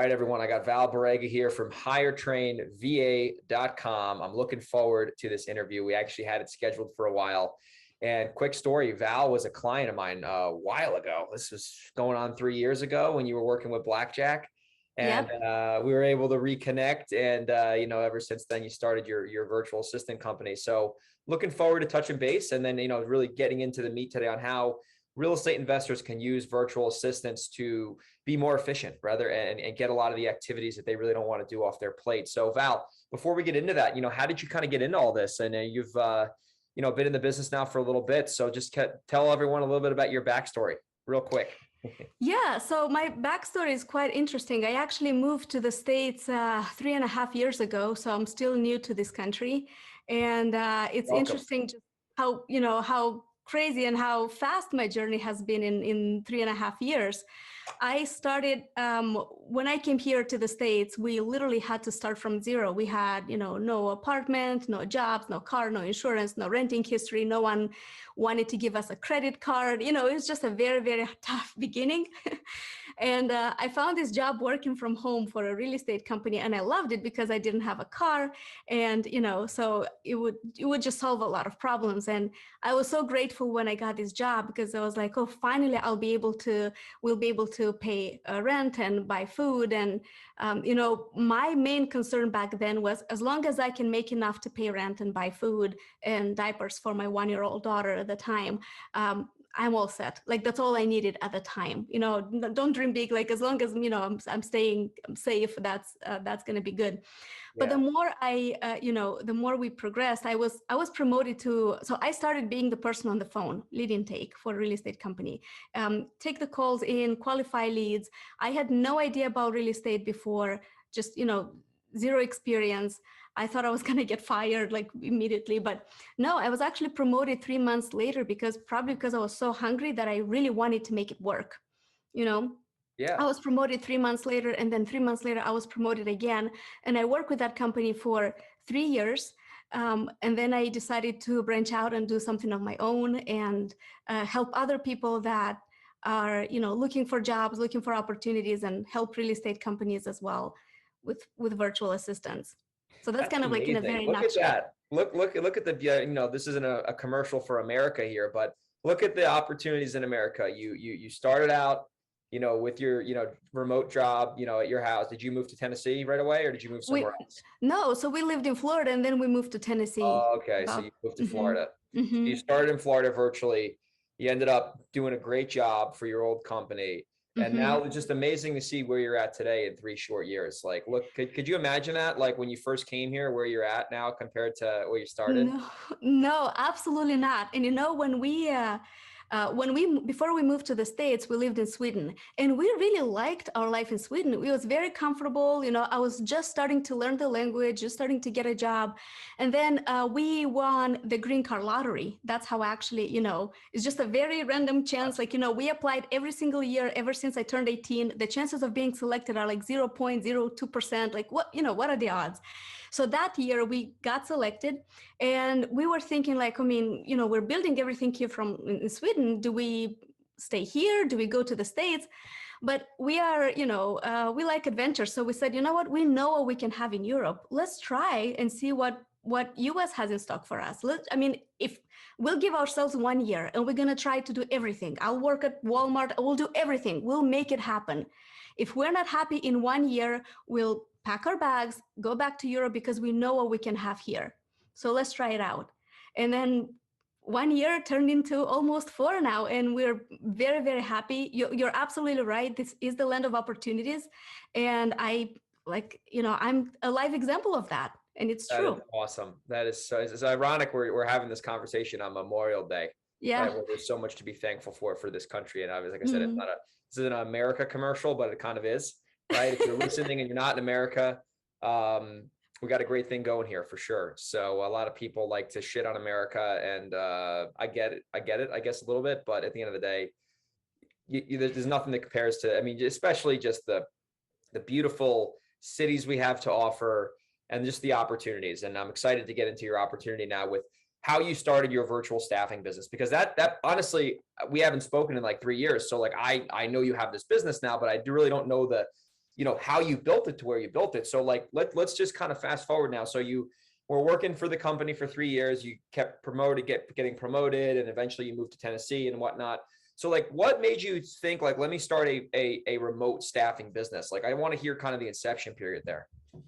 right, everyone. I got Val Brega here from hiretrainva.com. I'm looking forward to this interview. We actually had it scheduled for a while. And quick story, Val was a client of mine a while ago. This was going on 3 years ago when you were working with Blackjack. And we were able to reconnect. And, ever since then, you started your virtual assistant company. So looking forward to touching base and then, really getting into the meat today on how real estate investors can use virtual assistants to be more efficient and get a lot of the activities that they really don't want to do off their plate. So Val, before we get into that, how did you kind of get into all this? And you've, been in the business now for a little bit. So just tell everyone a little bit about your backstory real quick. Yeah, so my backstory is quite interesting. I actually moved to the States 3.5 years ago, so I'm still new to this country. And it's interesting just how crazy and how fast my journey has been in 3.5 years. I started, when I came here to the States, we literally had to start from zero. We had, no apartment, no jobs, no car, no insurance, no renting history. No one wanted to give us a credit card. It was just a very, very tough beginning. And I found this job working from home for a real estate company. And I loved it because I didn't have a car. And, so it would just solve a lot of problems. And I was so grateful when I got this job because I was like, oh, finally, we'll be able to pay rent and buy food. And, my main concern back then was as long as I can make enough to pay rent and buy food and diapers for my 1-year-old daughter at the time, I'm all set. Like, that's all I needed at the time. Don't dream big. Like, as long as, I'm staying safe, that's going to be good. But the more the more we progressed, I was promoted so I started being the person on the phone, lead intake for a real estate company, take the calls in, qualify leads. I had no idea about real estate before, just, zero experience. I thought I was going to get fired like immediately, but no, I was actually promoted 3 months later because I was so hungry that I really wanted to make it work. I was promoted 3 months later, and then 3 months later, I was promoted again. And I worked with that company for 3 years. And then I decided to branch out and do something of my own and help other people that are, looking for jobs, looking for opportunities, and help real estate companies as well with virtual assistants. So that's kind of amazing. Like in a very look nutshell. At that. Look at the, this isn't a commercial for America here, but look at the opportunities in America. You started out, with your, remote job, at your house. Did you move to Tennessee right away or did you move somewhere else? No. So we lived in Florida and then we moved to Tennessee. Oh, okay. So you moved to Florida. Mm-hmm. So you started in Florida virtually. You ended up doing a great job for your old company. And now it's just amazing to see where you're at today in 3 short years. Like, look, could you imagine that? Like when you first came here, where you're at now compared to where you started? No, absolutely not. And before we moved to the States, we lived in Sweden, and we really liked our life in Sweden. It was very comfortable. I was just starting to learn the language, just starting to get a job. And then we won the green card lottery. That's how actually, it's just a very random chance. Like, we applied every single year ever since I turned 18. The chances of being selected are like 0.02%. Like, what are the odds? So that year we got selected, and we were thinking like, we're building everything here in Sweden. Do we stay here? Do we go to the States? But we are, we like adventure. So we said, what? We know what we can have in Europe. Let's try and see what US has in stock for us. If we'll give ourselves 1 year and we're going to try to do everything. I'll work at Walmart. We'll do everything. We'll make it happen. If we're not happy in 1 year, we'll pack our bags, go back to Europe because we know what we can have here. So let's try it out. And then 1 year turned into almost 4 now, and we're very, very happy. You're absolutely right. This is the land of opportunities. And I'm a live example of that. And it's true. That is awesome. That is so, it's ironic we're having this conversation on Memorial Day. Yeah. Right, where there's so much to be thankful for this country. And I was, like I said, this isn't an America commercial, but it kind of is. Right. If you're listening and you're not in America, we got a great thing going here for sure. So a lot of people like to shit on America, and I get it, I guess a little bit, but at the end of the day, there's nothing that compares to, especially just the beautiful cities we have to offer and just the opportunities. And I'm excited to get into your opportunity now with how you started your virtual staffing business, because that honestly, we haven't spoken in like 3 years. So like, I know you have this business now, but I really don't know the how you built it to where you built it. So like, let's just kind of fast forward now. So you were working for the company for 3 years, you kept getting promoted, and eventually you moved to Tennessee and whatnot. So like, what made you think like, let me start a remote staffing business? Like, I want to hear kind of the inception period there.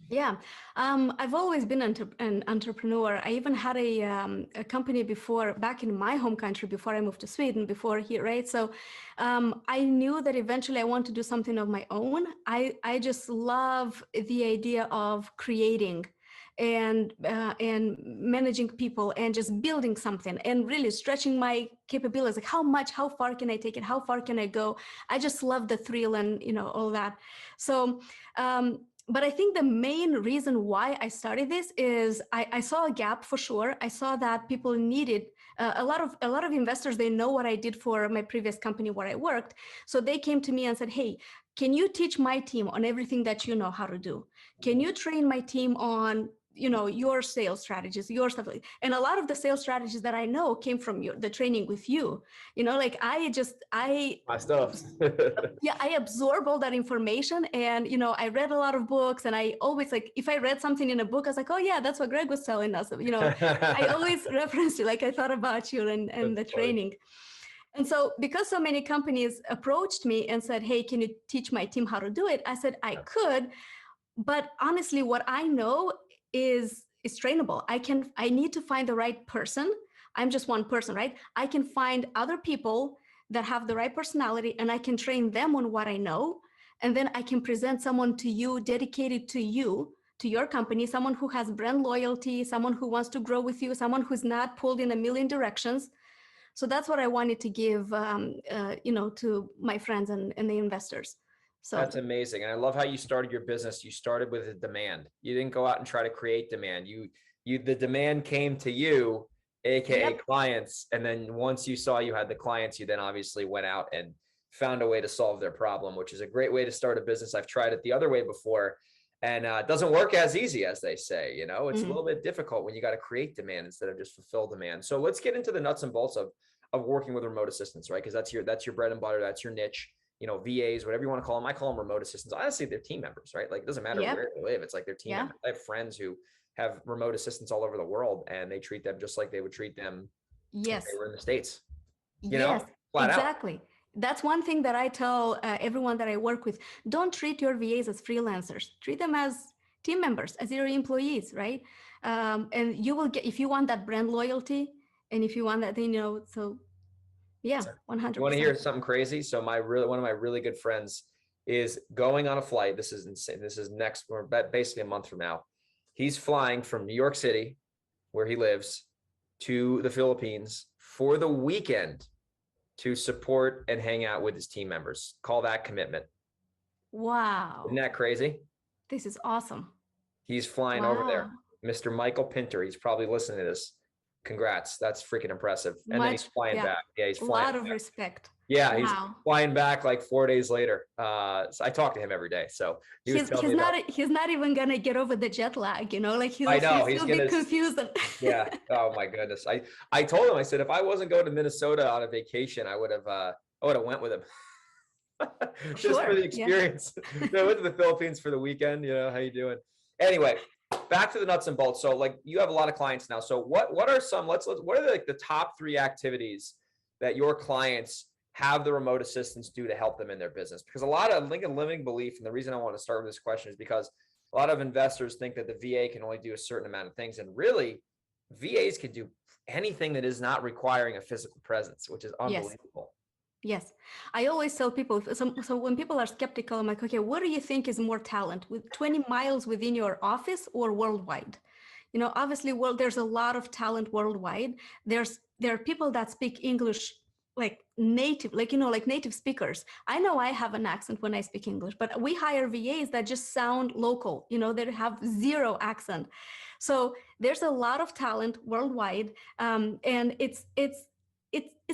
Yeah, I've always been an entrepreneur. I even had a company before, back in my home country, before I moved to Sweden, before here, right? So I knew that eventually I want to do something of my own. I just love the idea of creating and managing people and just building something and really stretching my capabilities. Like how far can I take it? How far can I go? I just love the thrill and all that. So. But I think the main reason why I started this is I saw a gap for sure. I saw that people needed a lot of investors. They know what I did for my previous company where I worked, so they came to me and said, "Hey, can you teach my team on everything that you know how to do? Can you train my team on your sales strategies, your stuff?" And a lot of the sales strategies that I know came from the training with you. Like My stuff. yeah, I absorb all that information, and I read a lot of books, and I always, like, if I read something in a book, I was like, oh yeah, that's what Greg was telling us. I always reference you, like I thought about you and the training. And so because so many companies approached me and said, hey, can you teach my team how to do it? I said I could, but honestly, what I know is trainable. I need to find the right person. I'm just one person, right? I can find other people that have the right personality, and I can train them on what I know. And then I can present someone to you dedicated to you, to your company, someone who has brand loyalty, someone who wants to grow with you, someone who's not pulled in a million directions. So that's what I wanted to give, to my friends and the investors. So that's amazing. And I love how you started your business. You started with a demand. You didn't go out and try to create demand. The demand came to you, AKA clients. And then once you saw you had the clients, you then obviously went out and found a way to solve their problem, which is a great way to start a business. I've tried it the other way before, and it doesn't work as easy as they say. It's a little bit difficult when you got to create demand instead of just fulfill demand. So let's get into the nuts and bolts of working with remote assistants, right? Because that's your bread and butter. That's your niche. VAs, whatever you want to call them. I call them remote assistants. Honestly, they're team members, right? Like, it doesn't matter where they live. It's like they're team members. I have friends who have remote assistants all over the world, and they treat them just like they would treat them if they were in the States. Exactly. Out. That's one thing that I tell everyone that I work with. Don't treat your VAs as freelancers. Treat them as team members, as your employees, right? And you will get, if you want that brand loyalty, and if you want that, so yeah, 100%. You want to hear something crazy? So one of my really good friends is going on a flight. This is insane. This is basically a month from now. He's flying from New York City, where he lives, to the Philippines for the weekend to support and hang out with his team members. Call that commitment. Wow. Isn't that crazy? This is awesome. He's flying over there. Mr. Michael Pinter. He's probably listening to this. Congrats. That's freaking impressive. And then he's flying back. Yeah, he's flying. A lot of respect. Yeah, he's flying back like 4 days later. So I talk to him every day. So he's not even gonna get over the jet lag, like he'll be confused. Yeah. Oh my goodness. I told him, I said, if I wasn't going to Minnesota on a vacation, I would have went with him. Just for the experience. I went to the Philippines for the weekend. How you doing? Anyway, back to the nuts and bolts. So like, you have a lot of clients now. So what are the top 3 activities that your clients have the remote assistants do to help them in their business? Because a limiting belief, and the reason I want to start with this question is because a lot of investors think that the VA can only do a certain amount of things. And really, VAs can do anything that is not requiring a physical presence, which is unbelievable. Yes. I always tell people, so when people are skeptical, I'm like, okay, what do you think is more talent, with 20 miles within your office or worldwide? Obviously, there's a lot of talent worldwide. There are people that speak English like native, like native speakers. I know I have an accent when I speak English, but we hire VAs that just sound local, that have zero accent. So there's a lot of talent worldwide. And it's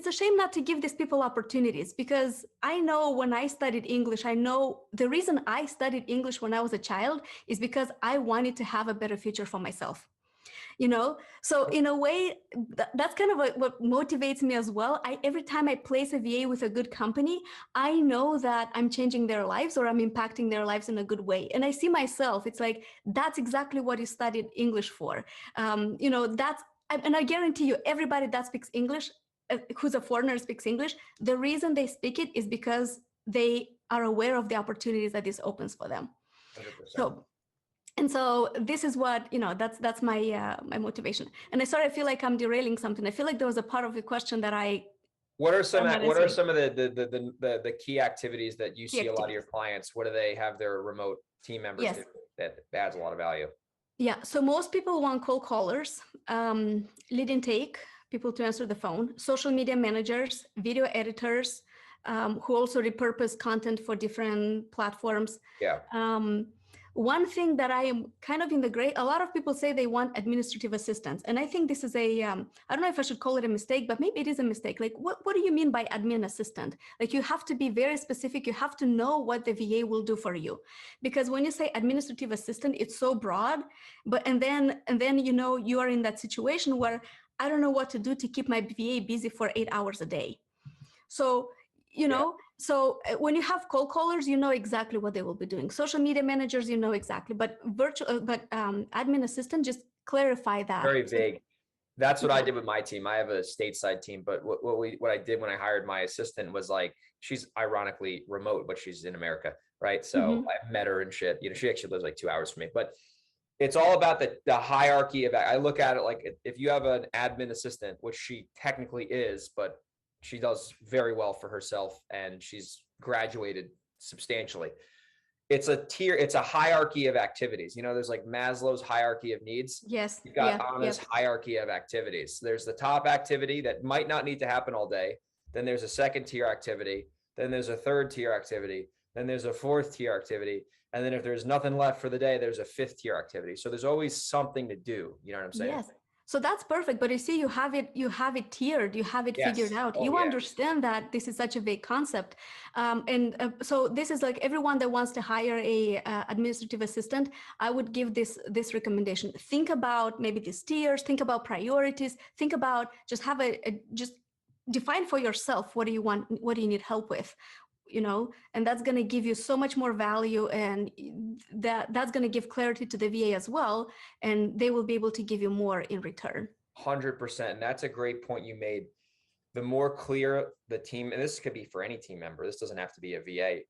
a shame not to give these people opportunities, because I know when I studied English, I know the reason I studied English when I was a child is because I wanted to have a better future for myself. So in a way, that's kind of what motivates me as well. Every time I place a VA with a good company, I know that I'm changing their lives or I'm impacting their lives in a good way. And I see myself, it's like, that's exactly what you studied English for. And I guarantee you, everybody that speaks English, who's a foreigner, speaks English, the reason they speak it is because they are aware of the opportunities that this opens for them. 100%. So this is what, that's my my motivation. And I feel like I'm derailing something. I feel like there was a part of the question that what are some of the key activities that you see a lot of your clients? What do they have their remote team members do that adds a lot of value? Yeah. So most people want cold callers, lead intake, people to answer the phone, social media managers, video editors, who also repurpose content for different platforms. Yeah. One thing that I am kind of in the gray, a lot of people say they want administrative assistants. And I think this is I don't know if I should call it a mistake, but maybe it is a mistake. Like, what do you mean by admin assistant? Like, you have to be very specific. You have to know what the VA will do for you. Because when you say administrative assistant, it's so broad, and then, you are in that situation where I don't know what to do to keep my VA busy for 8 hours a day. So, so when you have cold callers, you know exactly what they will be doing. Social media managers, you know exactly, but admin assistant, just clarify that. Very vague. That's what I did with my team. I have a stateside team, but what I did when I hired my assistant was, like, she's ironically remote, but she's in America, right? So I met her and shit. She actually lives like 2 hours from me, but it's all about the hierarchy of. I look at it like, if you have an admin assistant, which she technically is, but she does very well for herself and she's graduated substantially. It's a tier, it's a hierarchy of activities. There's like Maslow's hierarchy of needs. Yes. You've got Anna's hierarchy of activities. There's the top activity that might not need to happen all day. Then there's a second tier activity. Then there's a third tier activity. Then there's a fourth tier activity. And then if there's nothing left for the day, there's a fifth tier activity. So there's always something to do. You know what I'm saying? Yes. So that's perfect. But you see, you have it tiered, you have it figured out. You understand that this is such a big concept. So this is like everyone that wants to hire a administrative assistant, I would give this recommendation. Think about maybe these tiers, think about priorities, think about just just define for yourself, what do you want, what do you need help with? And that's going to give you so much more value, and that's going to give clarity to the VA as well, and they will be able to give you more in return. 100%. And that's a great point you made. The more clear the team, and this could be for any team member, this doesn't have to be a VA,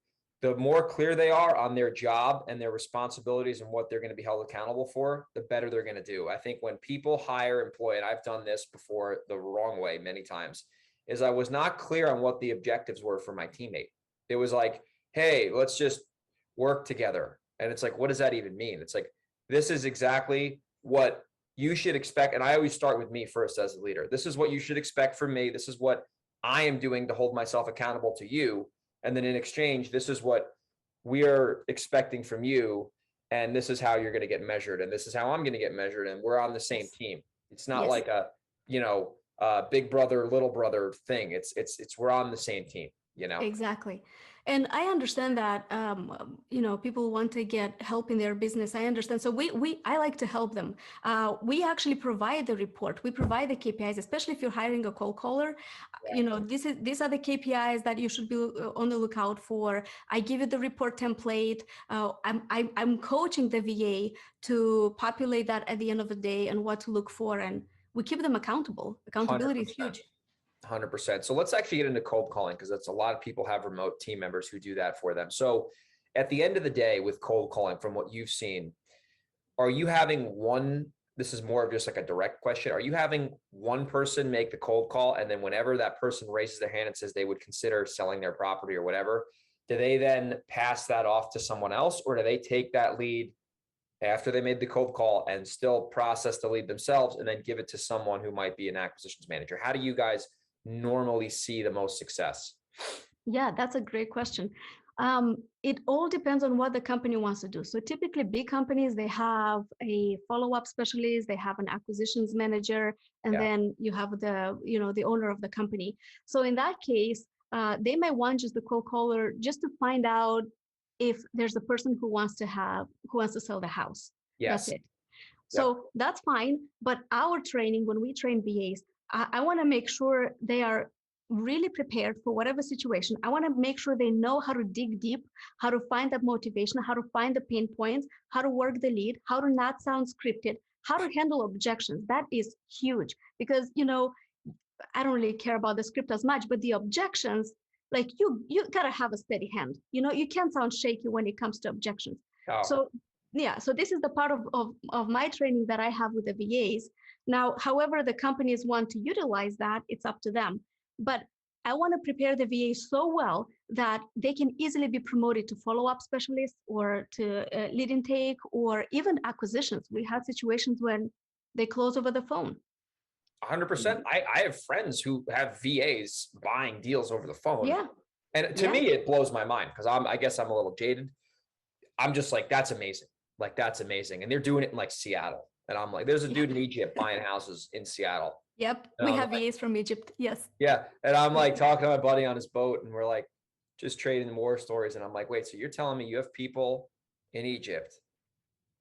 the more clear they are on their job and their responsibilities and what they're going to be held accountable for, the better they're going to do. I think when people employ, and I've done this before the wrong way many times, is I was not clear on what the objectives were for my teammate. It was like, hey, let's just work together. And it's like, what does that even mean? It's like, this is exactly what you should expect. And I always start with me first as a leader. This is what you should expect from me. This is what I am doing to hold myself accountable to you. And then in exchange, this is what we are expecting from you. And this is how you're going to get measured. And this is how I'm going to get measured. And we're on the same team. It's not like a, big brother, little brother thing. It's we're on the same team. Exactly. And I understand that, people want to get help in their business. I understand. So I like to help them. We actually provide the report. We provide the KPIs, especially if you're hiring a cold caller. These are the KPIs that you should be on the lookout for. I give you the report template. I'm coaching the VA to populate that at the end of the day and what to look for. And we keep them accountable. Accountability 100%. Is huge. 100%. So let's actually get into cold calling, because that's a lot of people have remote team members who do that for them. So at the end of the day with cold calling, from what you've seen, are you having this is more of just like a direct question. Are you having one person make the cold call, and then whenever that person raises their hand and says they would consider selling their property or whatever, do they then pass that off to someone else, or do they take that lead after they made the cold call and still process the lead themselves and then give it to someone who might be an acquisitions manager? How do you guys normally see the most success? Yeah, that's a great question. It all depends on what the company wants to do. So typically big companies, they have a follow-up specialist, they have an acquisitions manager, and then you have the owner of the company. So in that case, they might want just the cold caller just to find out if there's a person who wants to sell the house. Yes. That's it. So that's fine. But our training, when we train VAs, I want to make sure they are really prepared for whatever situation. I want to make sure they know how to dig deep, how to find that motivation, how to find the pain points, how to work the lead, how to not sound scripted, how to handle objections. That is huge because, I don't really care about the script as much, but the objections, like you gotta have a steady hand. You can't sound shaky when it comes to objections. Oh. So yeah, so this is the part of my training that I have with the VAs. Now, however the companies want to utilize that, it's up to them. But I want to prepare the VAs so well that they can easily be promoted to follow-up specialists or to lead intake or even acquisitions. We had situations when they close over the phone. 100%. I have friends who have VAs buying deals over the phone. Yeah. And to me, it blows my mind because I guess I'm a little jaded. I'm just like, that's amazing. Like, that's amazing. And they're doing it in like Seattle. And I'm like, there's a dude in Egypt buying houses in Seattle. Yep. We have VAs from Egypt. Yes. Yeah. And I'm like talking to my buddy on his boat and we're like just trading war stories. And I'm like, wait, so you're telling me you have people in Egypt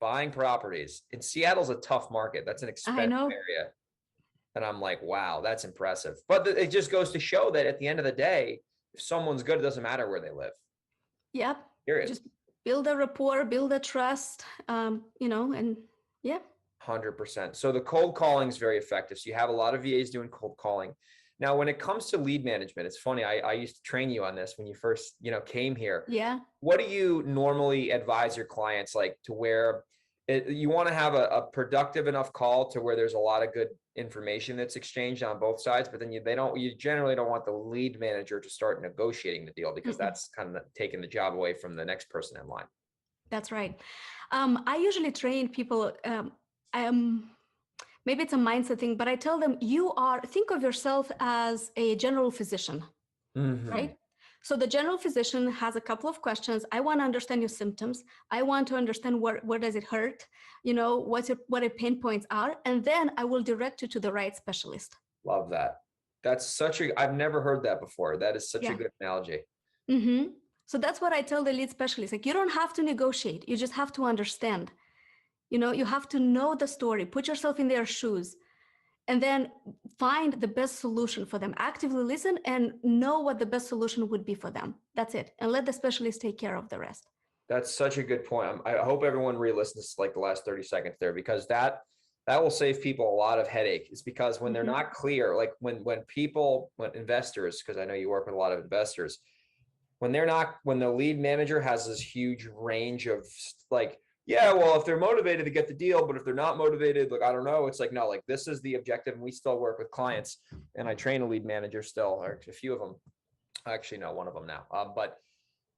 buying properties? And Seattle's a tough market. That's an expensive area. And I'm like, wow, that's impressive. But it just goes to show that at the end of the day, if someone's good, it doesn't matter where they live. Yep. Period. Just build a rapport, build a trust, and yeah. 100%. So the cold calling is very effective. So you have a lot of VAs doing cold calling. Now, when it comes to lead management, it's funny. I used to train you on this when you first, came here. Yeah. What do you normally advise your clients like to where you want to have a productive enough call to where there's a lot of good information that's exchanged on both sides, but then you generally don't want the lead manager to start negotiating the deal because that's kind of taking the job away from the next person in line. That's right. I usually train people. Maybe it's a mindset thing, but I tell them think of yourself as a general physician, right? So the general physician has a couple of questions. I want to understand your symptoms. I want to understand where does it hurt? What your pain points are. And then I will direct you to the right specialist. Love that. I've never heard that before. That is such a good analogy. Mm-hmm. So that's what I tell the lead specialist. Like, you don't have to negotiate. You just have to understand. You have to know the story, put yourself in their shoes, and then find the best solution for them. Actively listen and know what the best solution would be for them. That's it. And let the specialist take care of the rest. That's such a good point. I hope everyone re-listens to like the last 30 seconds there, because that will save people a lot of headache. It's because when they're not clear, like when investors, because I know you work with a lot of investors, when the lead manager has this huge range of like, yeah, well, if they're motivated to get the deal, but if they're not motivated, like, I don't know. It's like, no, like this is the objective. And we still work with clients, and I train a lead manager still, or a few of them. Actually, no, one of them now. But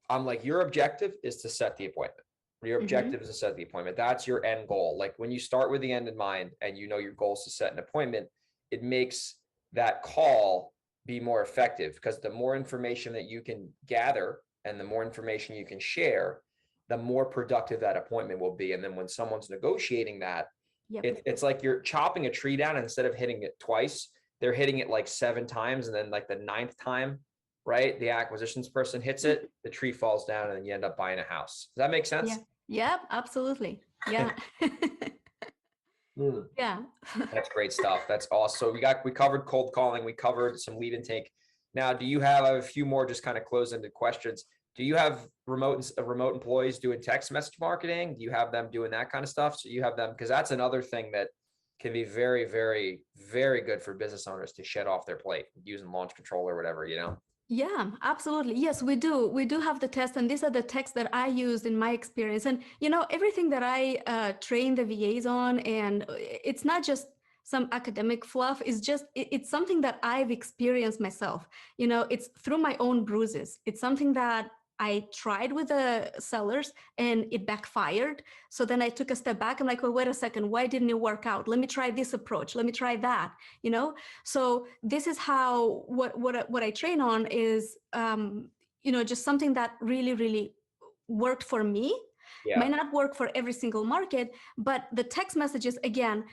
I'm like, your objective is to set the appointment. Your objective is to set the appointment. That's your end goal. Like when you start with the end in mind and your goal is to set an appointment, it makes that call be more effective, because the more information that you can gather and the more information you can share, the more productive that appointment will be. And then when someone's negotiating that, it's like you're chopping a tree down, and instead of hitting it twice, they're hitting it like 7 times. And then like the 9th time, right, the acquisitions person hits it, the tree falls down, and then you end up buying a house. Does that make sense? Yeah, absolutely. Yeah. Yeah. That's great stuff. That's awesome. So we covered cold calling. We covered some lead intake. Now, do you have a few more just kind of close-ended questions? Do you have remote employees doing text message marketing? Do you have them doing that kind of stuff? So you have them, because that's another thing that can be very, very, very good for business owners to shed off their plate using launch control or whatever, Yeah, absolutely. Yes, we do. We do have the tests, and these are the texts that I used in my experience. And, everything that I train the VAs on, and it's not just some academic fluff, it's something that I've experienced myself. It's through my own bruises. It's something that I tried with the sellers and it backfired. So then I took a step back. I'm like, well, wait a second, why didn't it work out? Let me try this approach. Let me try that, So this is how, what I train on is, just something that really, really worked for me. Might not work for every single market, but the text messages, again,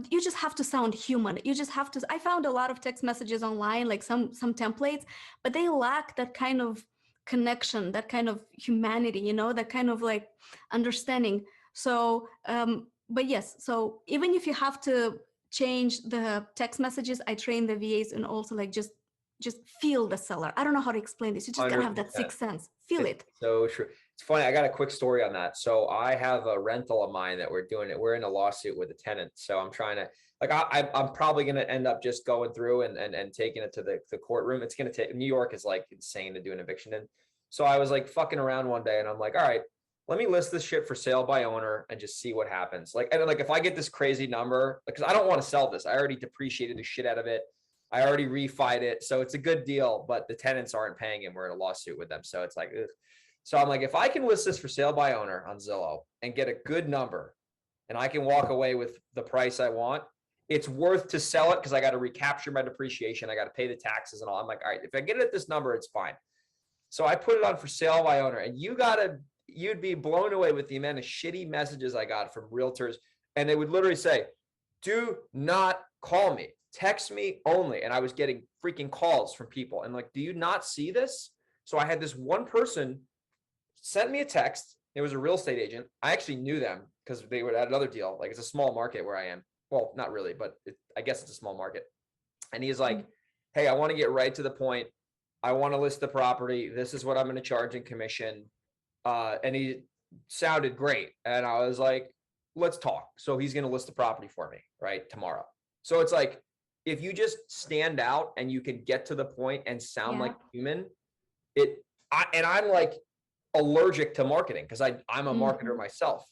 you just have to sound human. You just have to, I found a lot of text messages online, like some templates, but they lack that kind of connection, that kind of humanity, that kind of like understanding. So but yes, so even if you have to change the text messages, I train the VAs and also like just feel the seller. I don't know how to explain this. You just gotta have that 100%. sixth sense. Feel It's it. so true. It's funny. I got a quick story on that. So I have a rental of mine that we're doing it. We're in a lawsuit with a tenant. So I'm trying to like I'm probably going to end up just going through and taking it to the courtroom. It's going to take New York is like insane to do an eviction in. So I was like fucking around one day and I'm like, all right, let me list this shit for sale by owner and just see what happens. Like, and like if I get this crazy number, because I don't want to sell this. I already depreciated the shit out of it. I already refied it. So it's a good deal, but the tenants aren't paying him. We're in a lawsuit with them. So it's like, ugh. So I'm like, if I can list this for sale by owner on Zillow and get a good number and I can walk away with the price I want, it's worth to sell it because I got to recapture my depreciation. I got to pay the taxes and all. I'm like, all right, if I get it at this number, it's fine. So I put it on for sale by owner and you'd be blown away with the amount of shitty messages I got from realtors. And they would literally say, do not call me. Text me only. And I was getting freaking calls from people. And like, do you not see this? So I had this one person sent me a text. It was a real estate agent. I actually knew them because they were at another deal. Like it's a small market where I am. Well, not really, but I guess it's a small market. And he's like, hey, I want to get right to the point. I want to list the property. This is what I'm going to charge in commission. And he sounded great. And I was like, let's talk. So he's going to list the property for me, right, tomorrow. So it's like, if you just stand out and you can get to the point and sound like human, I'm like allergic to marketing because I'm a marketer myself.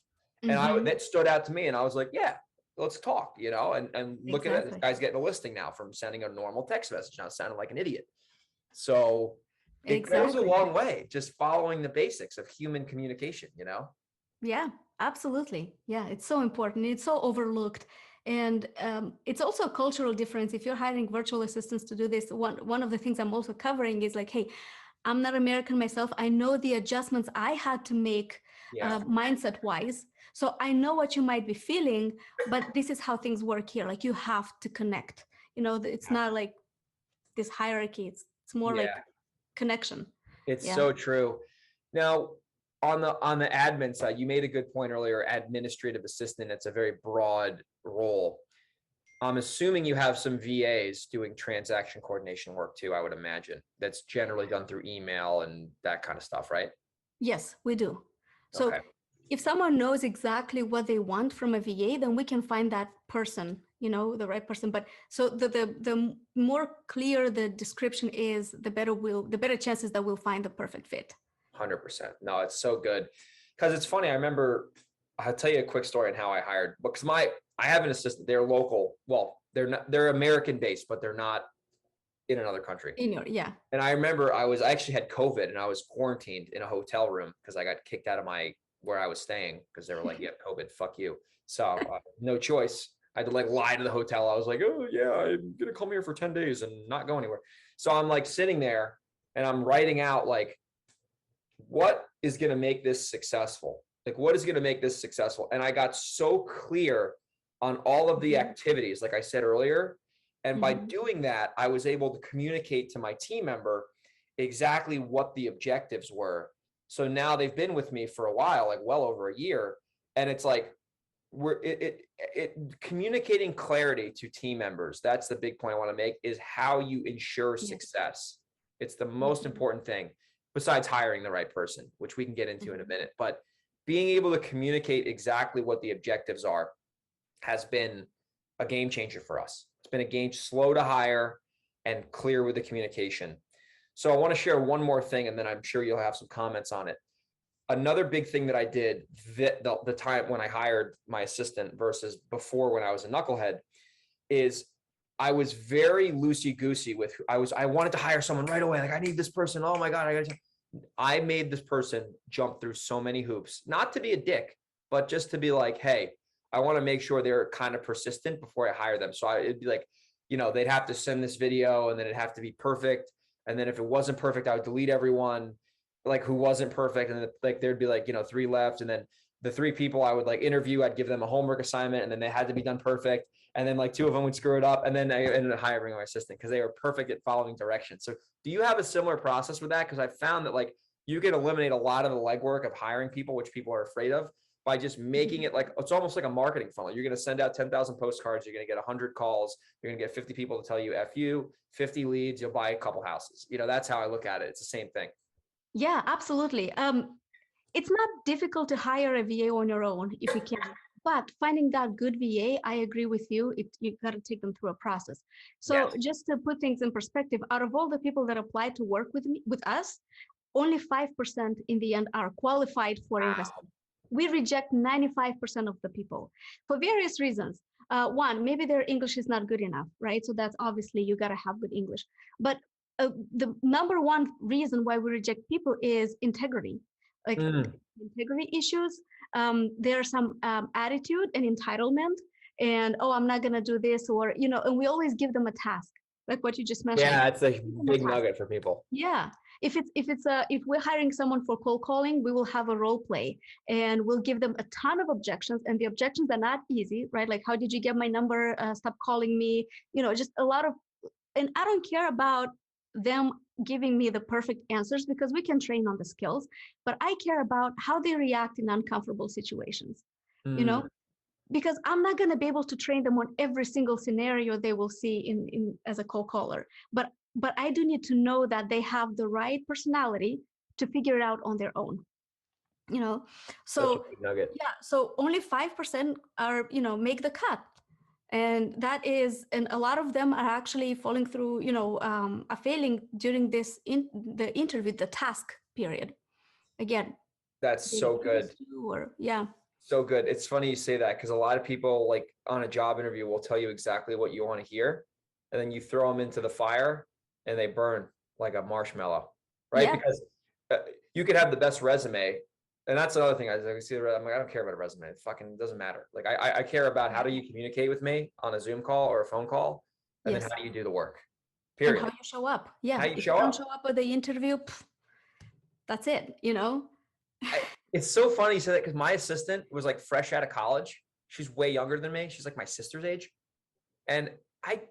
And that stood out to me. And I was like, yeah, let's talk, and look at it. This guy's getting a listing now from sending a normal text message. Now sounding like an idiot. So it goes a long way, just following the basics of human communication, Yeah, absolutely. Yeah, it's so important. It's so overlooked. And it's also a cultural difference. If you're hiring virtual assistants to do this, one of the things I'm also covering is like, hey, I'm not American myself. I know the adjustments I had to make mindset wise. So I know what you might be feeling, but this is how things work here. Like you have to connect. It's not like this hierarchy. It's more like connection. It's so true. Now, on the admin side, you made a good point earlier, administrative assistant. It's a very broad role. I'm assuming you have some VAs doing transaction coordination work too, I would imagine. That's generally done through email and that kind of stuff, right? Yes, we do. So if someone knows exactly what they want from a VA, then we can find that person, the right person. But so the more clear the description is, the better chances that we'll find the perfect fit. 100%. No, it's so good. Because it's funny. I remember, I'll tell you a quick story on how I hired, because I have an assistant. They're local. Well, they're American based, but they're not in another country. And I remember I actually had COVID and I was quarantined in a hotel room because I got kicked out of where I was staying because they were like, yeah, COVID, fuck you. So no choice. I had to like lie to the hotel. I was like, oh yeah, I'm going to come here for 10 days and not go anywhere. So I'm like sitting there and I'm writing out like, what is going to make this successful? Like, what is going to make this successful? And I got so clear on all of the activities, like I said earlier. And by doing that, I was able to communicate to my team member exactly what the objectives were. So now they've been with me for a while, like well over a year. And it's like, communicating clarity to team members. That's the big point I want to make, is how you ensure success. It's the most important thing, besides hiring the right person, which we can get into in a minute. But being able to communicate exactly what the objectives are has been a game changer for us. It's been slow to hire and clear with the communication. So I want to share one more thing, and then I'm sure you'll have some comments on it. Another big thing that I did the time when I hired my assistant versus before when I was a knucklehead is I was very loosey-goosey with I wanted to hire someone right away. Like, I need this person. Oh my God, I made this person jump through so many hoops, not to be a dick, but just to be like, hey, I want to make sure they're kind of persistent before I hire them. So it'd be like, they'd have to send this video and then it'd have to be perfect. And then if it wasn't perfect, I would delete everyone like who wasn't perfect. And then like, there'd be like, 3 left. And then the 3 people I would like interview, I'd give them a homework assignment and then they had to be done perfect. And then like 2 of them would screw it up. And then I ended up hiring my assistant because they were perfect at following directions. So do you have a similar process with that? Because I found that like you can eliminate a lot of the legwork of hiring people, which people are afraid of, by just making it like, it's almost like a marketing funnel. You're going to send out 10,000 postcards. You're going to get 100 calls. You're going to get 50 people to tell you F you, 50 leads. You'll buy a couple houses. That's how I look at it. It's the same thing. Yeah, absolutely. It's not difficult to hire a VA on your own if you can. But finding that good VA, I agree with you. You got to take them through a process. So just to put things in perspective, out of all the people that apply to work with us, only 5% in the end are qualified for investment. We reject 95% of the people for various reasons. One, maybe their English is not good enough, right? So that's obviously you got to have good English. But the number one reason why we reject people is integrity. Like integrity issues. There's some attitude and entitlement, and I'm not gonna do this, or and we always give them a task, like what you just mentioned. Yeah, it's a big nugget for people. Yeah, if we're hiring someone for cold calling, we will have a role play, and we'll give them a ton of objections, and the objections are not easy, right? Like, how did you get my number? Stop calling me. Just a lot of, and I don't care about them giving me the perfect answers because we can train on the skills, but I care about how they react in uncomfortable situations, because I'm not going to be able to train them on every single scenario they will see in as a cold caller, but I do need to know that they have the right personality to figure it out on their own, so so only 5% are, make the cut. And a lot of them are actually falling through, are failing during the interview, the task period. Again, that's so good. So good. It's funny you say that, because a lot of people, like, on a job interview will tell you exactly what you want to hear, and then you throw them into the fire and they burn like a marshmallow, right? Yeah. Because you could have the best resume. And that's another thing. I'm like, I don't care about a resume. It fucking doesn't matter. Like, I care about how do you communicate with me on a Zoom call or a phone call, and then how do you do the work? Period. And how you show up. Yeah. How you if you don't show up at the interview, that's it. It's so funny you say that, because my assistant was like fresh out of college. She's way younger than me. She's like my sister's age, and I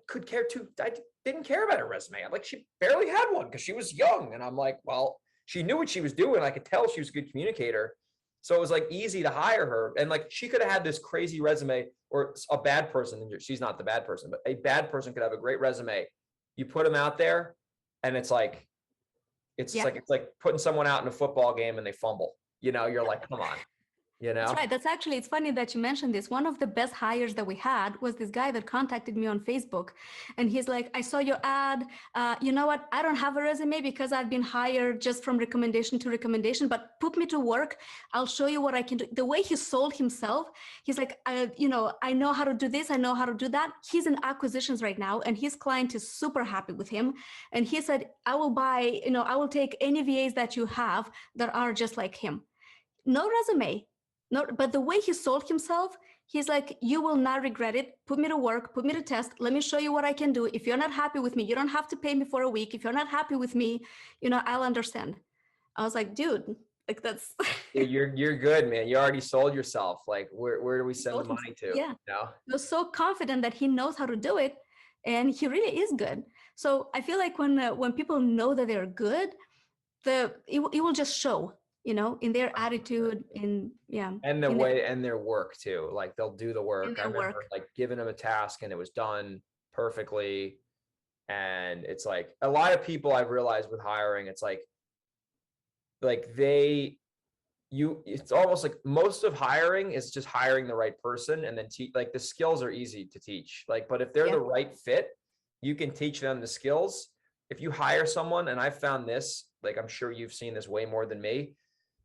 didn't care about her resume. I'm like, she barely had one because she was young, and I'm like, well. She knew what she was doing. I could tell she was a good communicator. So it was like easy to hire her. And like, she could have had this crazy resume, or a bad person. She's not the bad person, but a bad person could have a great resume. You put them out there, and it's like putting someone out in a football game and they fumble. You're like, come on. That's right. It's funny that you mentioned this. One of the best hires that we had was this guy that contacted me on Facebook, and he's like, I saw your ad. You know what? I don't have a resume because I've been hired just from recommendation to recommendation, but put me to work. I'll show you what I can do. The way he sold himself, he's like, I know how to do this. I know how to do that. He's in acquisitions right now, and his client is super happy with him. And he said, I will take any VAs that you have that are just like him. No resume. No, but the way he sold himself, he's like, you will not regret it. Put me to work, put me to test. Let me show you what I can do. If you're not happy with me, you don't have to pay me for a week. If you're not happy with me, I'll understand. I was like, dude, like, that's you're good, man. You already sold yourself. Like, where do we send the money to? Yeah. I was so confident that he knows how to do it, and he really is good. So I feel like when people know that they're good, it will just show. In their attitude, and the way, and their work too. Like, they'll do the work. I remember like giving them a task and it was done perfectly. And it's like, a lot of people I've realized with hiring, it's like it's almost like most of hiring is just hiring the right person, and then like the skills are easy to teach. Like, but if they're the right fit, you can teach them the skills. If you hire someone, and I've found this, like, I'm sure you've seen this way more than me.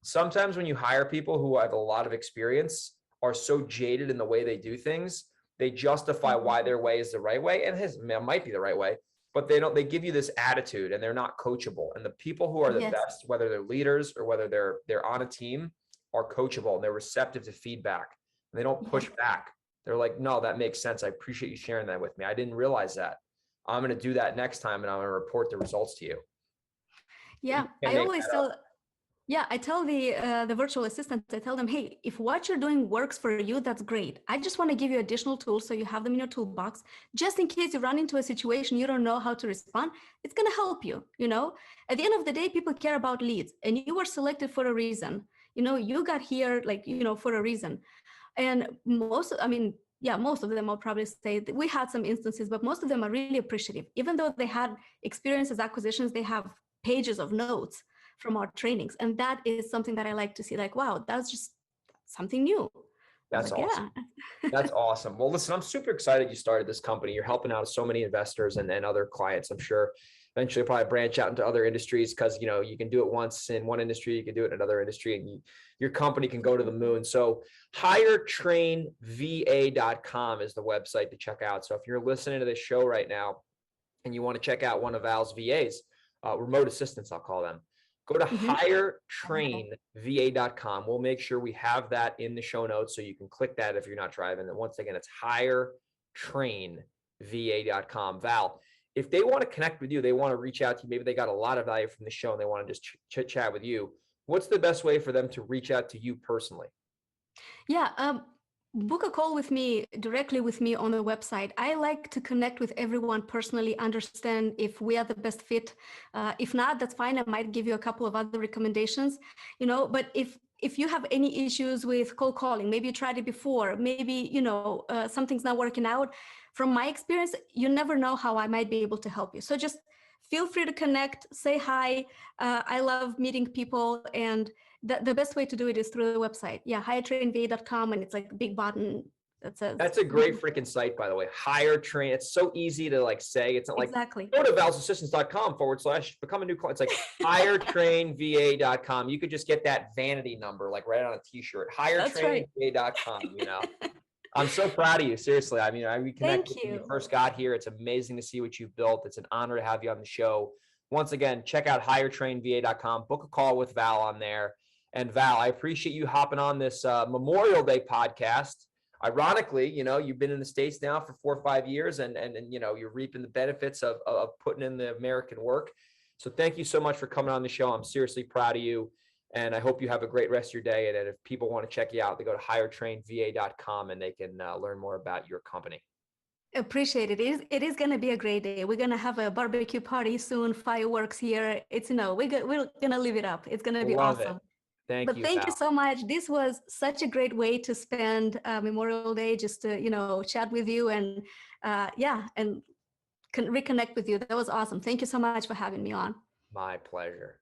Sometimes when you hire people who have a lot of experience, are so jaded in the way they do things, they justify why their way is the right way, and his might be the right way, but they give you this attitude, and they're not coachable. And the people who are the best, whether they're leaders or whether they're on a team, are coachable, and they're receptive to feedback, and they don't push back. They're like, no, that makes sense. I appreciate you sharing that with me. I didn't realize that. I'm going to do that next time, and I'm going to report the results to you. Yeah, I tell the virtual assistants, I tell them, hey, if what you're doing works for you, that's great. I just want to give you additional tools so you have them in your toolbox, just in case you run into a situation you don't know how to respond. It's going to help you. At the end of the day, people care about leads, and you were selected for a reason. you got here like, for a reason. And most of them I'll probably say that we had some instances, but most of them are really appreciative. Even though they had experience as acquisitions, they have pages of notes from our trainings. And that is something that I like to see, like, wow, that's just something new. That's like, awesome. yeah. That's awesome. Well, listen, I'm super excited you started this company. You're helping out so many investors and other clients. I'm sure eventually you'll probably branch out into other industries because, you can do it once in one industry, you can do it in another industry, and your company can go to the moon. So hiretrainva.com is the website to check out. So if you're listening to this show right now and you want to check out one of Val's VAs, remote assistants, I'll call them, go to hiretrainva.com. We'll make sure we have that in the show notes so you can click that if you're not driving. And once again, it's hiretrainva.com. Val, if they want to connect with you, they want to reach out to you, maybe they got a lot of value from the show and they want to just chit chat with you, what's the best way for them to reach out to you personally? Yeah, book a call with me, directly with me on the website. I like to connect with everyone personally, understand if we are the best fit. If not, that's fine. I might give you a couple of other recommendations, but if you have any issues with cold calling, maybe you tried it before, maybe, something's not working out. From my experience, you never know how I might be able to help you. So just feel free to connect, say hi. I love meeting people, and the best way to do it is through the website. Yeah, hiretrainva.com, and it's like a big button that says. That's a great freaking site, by the way. Hire Train. It's so easy to say. It's not like exactly. Go to valsassistants.com/become a new client. It's like hiretrainva.com. You could just get that vanity number like right on a t-shirt. Hiretrainva.com, I'm so proud of you. Seriously. I mean, we connected when you first got here. It's amazing to see what you've built. It's an honor to have you on the show. Once again, check out hiretrainva.com. Book a call with Val on there. And Val, I appreciate you hopping on this Memorial Day podcast. Ironically, you've been in the States now for 4 or 5 years and you're reaping the benefits of putting in the American work. So thank you so much for coming on the show. I'm seriously proud of you. And I hope you have a great rest of your day. And if people want to check you out, they go to hiretrainva.com and they can learn more about your company. Appreciate it. It is going to be a great day. We're going to have a barbecue party soon, fireworks here. It's, we're going to live it up. It's going to be awesome. Thank you so much. This was such a great way to spend Memorial Day, just to, chat with you and and reconnect with you. That was awesome. Thank you so much for having me on. My pleasure.